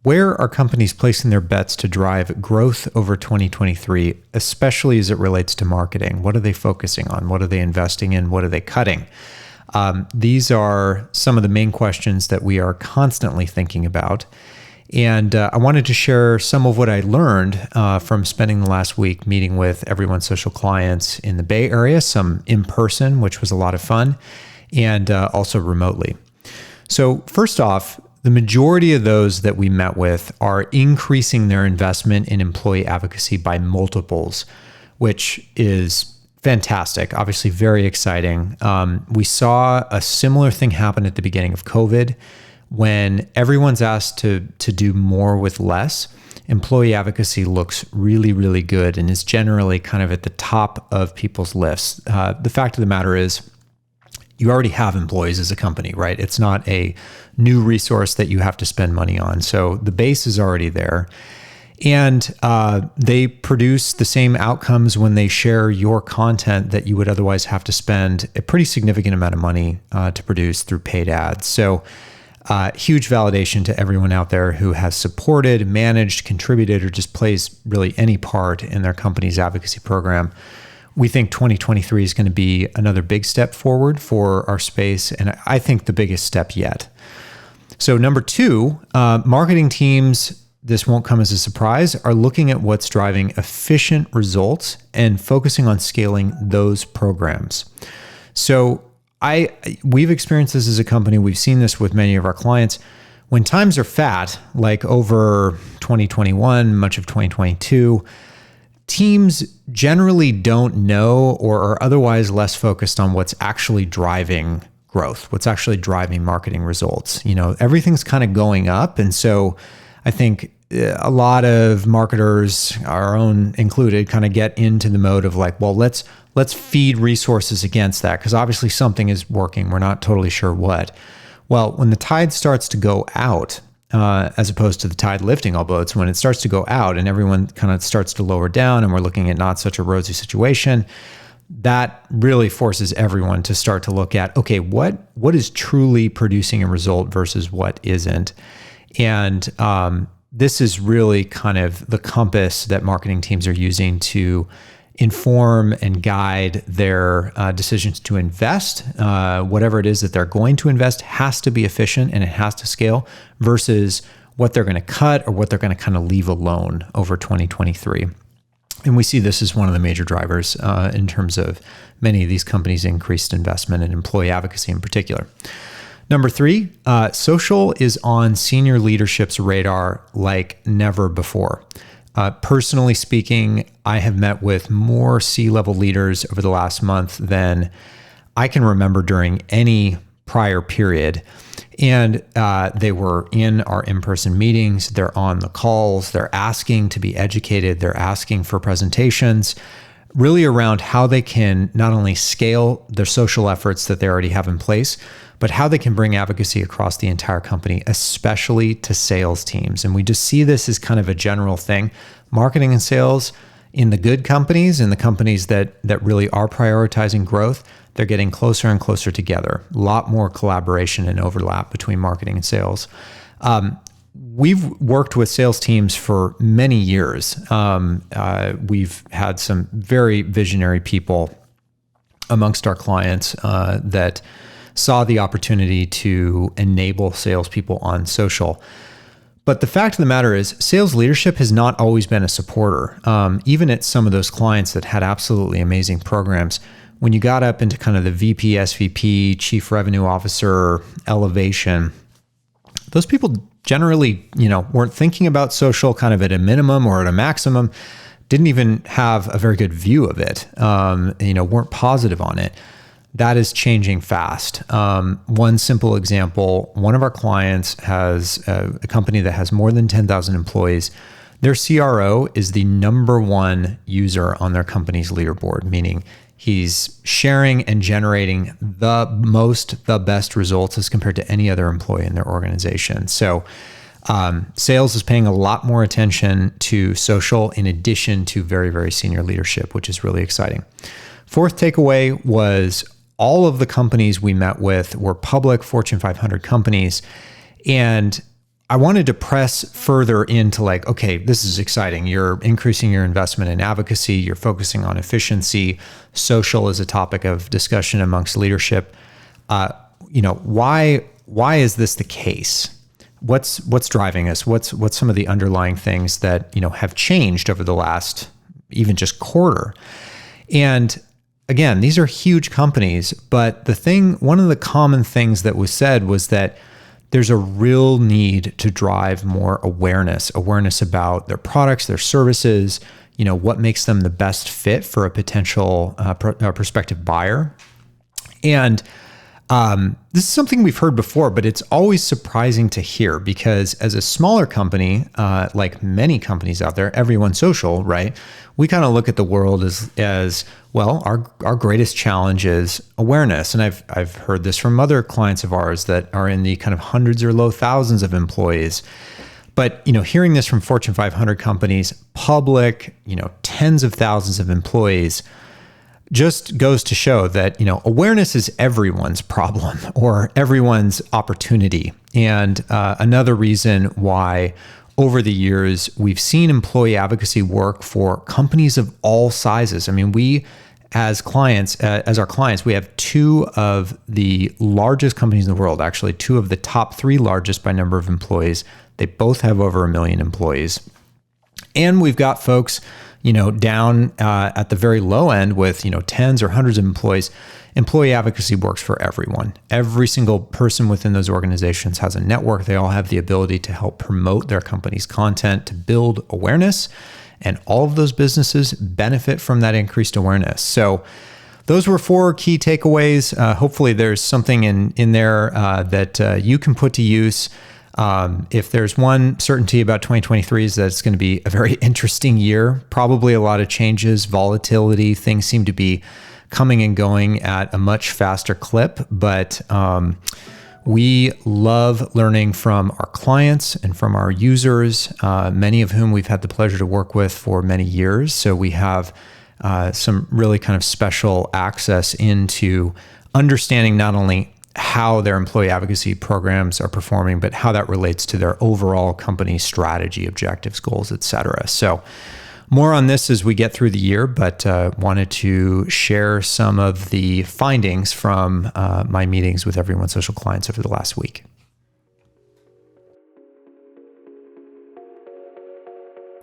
Where are companies placing their bets to drive growth over 2023, especially as it relates to marketing? What are they focusing on? What are they investing in? What are they cutting? These are some of the main questions that we are constantly thinking about. And I wanted to share some of what I learned from spending the last week meeting with Everyone Social clients in the Bay Area, some in person, which was a lot of fun, and also remotely. So first off, the majority of those that we met with are increasing their investment in employee advocacy by multiples, which is fantastic, obviously very exciting. We saw a similar thing happen at the beginning of COVID when everyone's asked to do more with less. Employee advocacy looks really, really good and is generally kind of at the top of people's lists. The fact of the matter is, you already have employees as a company, right? It's not a new resource that you have to spend money on. So the base is already there. And they produce the same outcomes when they share your content that you would otherwise have to spend a pretty significant amount of money to produce through paid ads. So huge validation to everyone out there who has supported, managed, contributed, or just plays really any part in their company's advocacy program. We think 2023 is going to be another big step forward for our space, and I think the biggest step yet. So number two, marketing teams, this won't come as a surprise, are looking at what's driving efficient results and focusing on scaling those programs. So we've experienced this as a company. We've seen this with many of our clients. When times are fat, like over 2021, much of 2022, teams generally don't know or are otherwise less focused on what's actually driving growth, what's actually driving marketing results. You know, everything's kind of going up. And so I think a lot of marketers, our own included, kind of get into the mode of like, well, let's feed resources against that because obviously something is working. We're not totally sure what. Well, when the tide starts to go out, as opposed to the tide lifting all boats, when it starts to go out and everyone kind of starts to lower down and we're looking at not such a rosy situation, that really forces everyone to start to look at, okay, what is truly producing a result versus what isn't? And this is really kind of the compass that marketing teams are using to inform and guide their decisions to invest. Whatever it is that they're going to invest has to be efficient and it has to scale versus what they're going to cut or what they're going to kind of leave alone over 2023. And we see this as one of the major drivers in terms of many of these companies' increased investment in employee advocacy in particular. Number three, social is on senior leadership's radar like never before. Personally speaking, I have met with more C-level leaders over the last month than I can remember during any prior period. And they were in our in-person meetings, they're on the calls, they're asking to be educated, they're asking for presentations, really around how they can not only scale their social efforts that they already have in place, but how they can bring advocacy across the entire company, especially to sales teams. And we just see this as kind of a general thing. Marketing and sales in the good companies and the companies that really are prioritizing growth, they're getting closer and closer together. A lot more collaboration and overlap between marketing and sales. We've worked with sales teams for many years. We've had some very visionary people amongst our clients that saw the opportunity to enable salespeople on social. But the fact of the matter is, sales leadership has not always been a supporter. Even at some of those clients that had absolutely amazing programs, when you got up into kind of the VP, SVP, Chief Revenue Officer elevation, those people generally, weren't thinking about social kind of at a minimum or at a maximum, didn't even have a very good view of it, weren't positive on it. That is changing fast. One simple example, one of our clients has a company that has more than 10,000 employees. Their CRO is the number one user on their company's leaderboard, meaning he's sharing and generating the best results as compared to any other employee in their organization. So sales is paying a lot more attention to social in addition to very, very senior leadership, which is really exciting. Fourth takeaway was all of the companies we met with were public Fortune 500 companies. And I wanted to press further into like, okay, this is exciting. You're increasing your investment in advocacy. You're focusing on efficiency. Social is a topic of discussion amongst leadership. Why is this the case? What's driving us? What's some of the underlying things that, have changed over the last even just quarter? And again, these are huge companies, but one of the common things that was said was that there's a real need to drive more awareness about their products, their services, what makes them the best fit for a potential prospective buyer. And this is something we've heard before, but it's always surprising to hear because as a smaller company, like many companies out there, Everyone Social, right? We kind of look at the world as well, our greatest challenge is awareness. And I've heard this from other clients of ours that are in the kind of hundreds or low thousands of employees. But, hearing this from Fortune 500 companies, public, tens of thousands of employees, just goes to show that, awareness is everyone's problem or everyone's opportunity. And another reason why over the years we've seen employee advocacy work for companies of all sizes. I mean, we as our clients, we have two of the largest companies in the world, actually two of the top three largest by number of employees. They both have over 1 million employees. And we've got folks down at the very low end with, tens or hundreds of employees. Employee advocacy works for everyone. Every single person within those organizations has a network. They all have the ability to help promote their company's content, to build awareness, and all of those businesses benefit from that increased awareness. So those were 4 key takeaways. Hopefully there's something in there that you can put to use. If there's one certainty about 2023 is that it's going to be a very interesting year, probably a lot of changes, volatility, things seem to be coming and going at a much faster clip, but we love learning from our clients and from our users, many of whom we've had the pleasure to work with for many years. So we have some really kind of special access into understanding not only how their employee advocacy programs are performing, but how that relates to their overall company strategy, objectives, goals, et cetera. So more on this as we get through the year, but wanted to share some of the findings from my meetings with Everyone Social clients over the last week.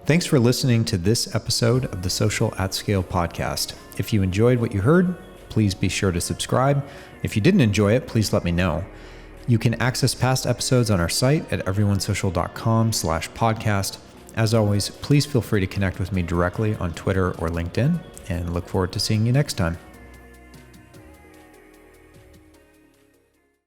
Thanks for listening to this episode of the Social at Scale podcast. If you enjoyed what you heard, please be sure to subscribe. If you didn't enjoy it, please let me know. You can access past episodes on our site at everyonesocial.com/podcast. As always, please feel free to connect with me directly on Twitter or LinkedIn, and look forward to seeing you next time.